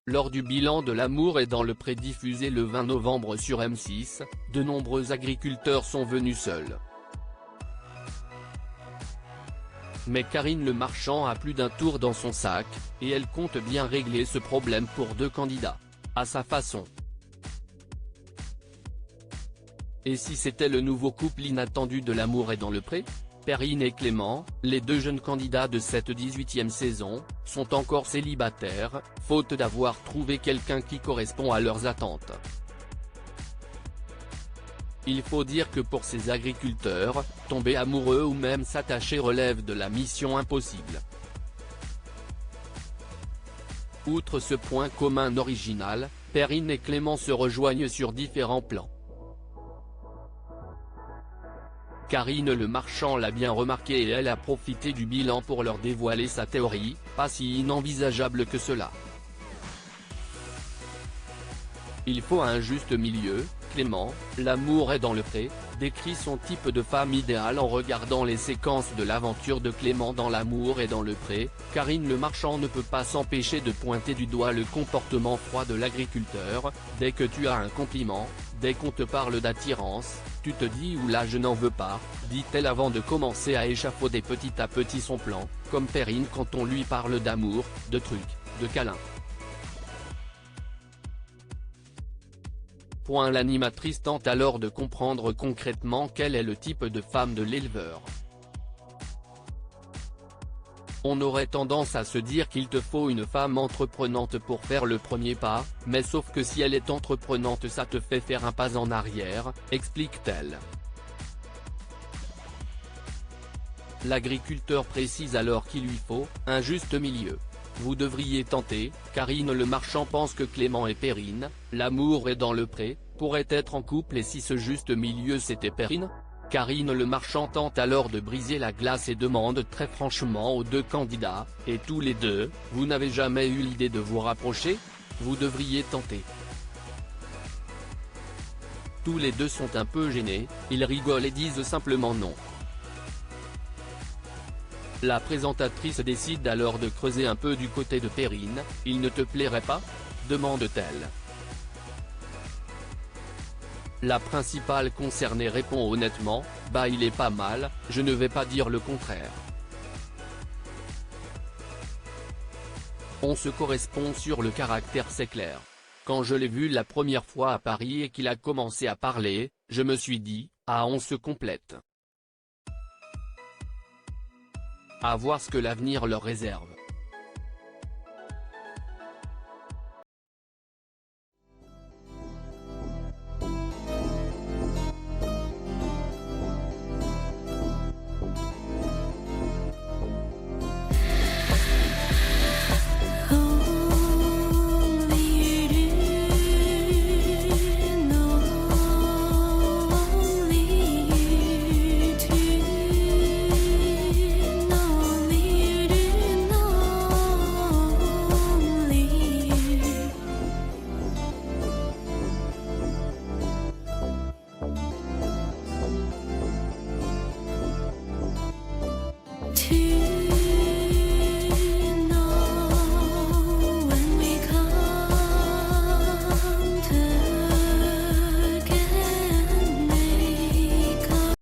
Lors du bilan de L'amour est dans le pré diffusé le 20 novembre sur M6, de nombreux agriculteurs sont venus seuls. Mais Karine Le Marchand a plus d'un tour dans son sac, et elle compte bien régler ce problème pour deux candidats. À sa façon. Et si c'était le nouveau couple inattendu de L'amour est dans le pré ? Perrine et Clément, les deux jeunes candidats de cette 18e saison, sont encore célibataires, faute d'avoir trouvé quelqu'un qui correspond à leurs attentes. Il faut dire que pour ces agriculteurs, tomber amoureux ou même s'attacher relève de la mission impossible. Outre ce point commun original, Perrine et Clément se rejoignent sur différents plans. Karine Le Marchand l'a bien remarqué et elle a profité du bilan pour leur dévoiler sa théorie, pas si inenvisageable que cela. Il faut un juste milieu. Clément, L'amour est dans le pré, décrit son type de femme idéale en regardant les séquences de l'aventure de Clément dans L'amour est dans le pré. Karine Le Marchand ne peut pas s'empêcher de pointer du doigt le comportement froid de l'agriculteur. Dès que tu as un compliment, dès qu'on te parle d'attirance, tu te dis « oula je n'en veux pas », dit-elle avant de commencer à échafauder petit à petit son plan, comme Perrine quand on lui parle d'amour, de trucs, de câlins. L'animatrice tente alors de comprendre concrètement quel est le type de femme de l'éleveur. On aurait tendance à se dire qu'il te faut une femme entreprenante pour faire le premier pas, mais sauf que si elle est entreprenante ça te fait faire un pas en arrière, explique-t-elle. L'agriculteur précise alors qu'il lui faut « un juste milieu ». Vous devriez tenter. Karine Le Marchand pense que Clément et Perrine, L'amour est dans le pré, pourraient être en couple et si ce juste milieu c'était Perrine ? Karine Le Marchand tente alors de briser la glace et demande très franchement aux deux candidats, et tous les deux, vous n'avez jamais eu l'idée de vous rapprocher ? Vous devriez tenter. Tous les deux sont un peu gênés, ils rigolent et disent simplement non. La présentatrice décide alors de creuser un peu du côté de Perrine. « Il ne te plairait pas ?» demande-t-elle. La principale concernée répond honnêtement « Bah il est pas mal, je ne vais pas dire le contraire. » On se correspond sur le caractère, c'est clair. Quand je l'ai vu la première fois à Paris et qu'il a commencé à parler, je me suis dit « Ah on se complète. » À voir ce que l'avenir leur réserve. To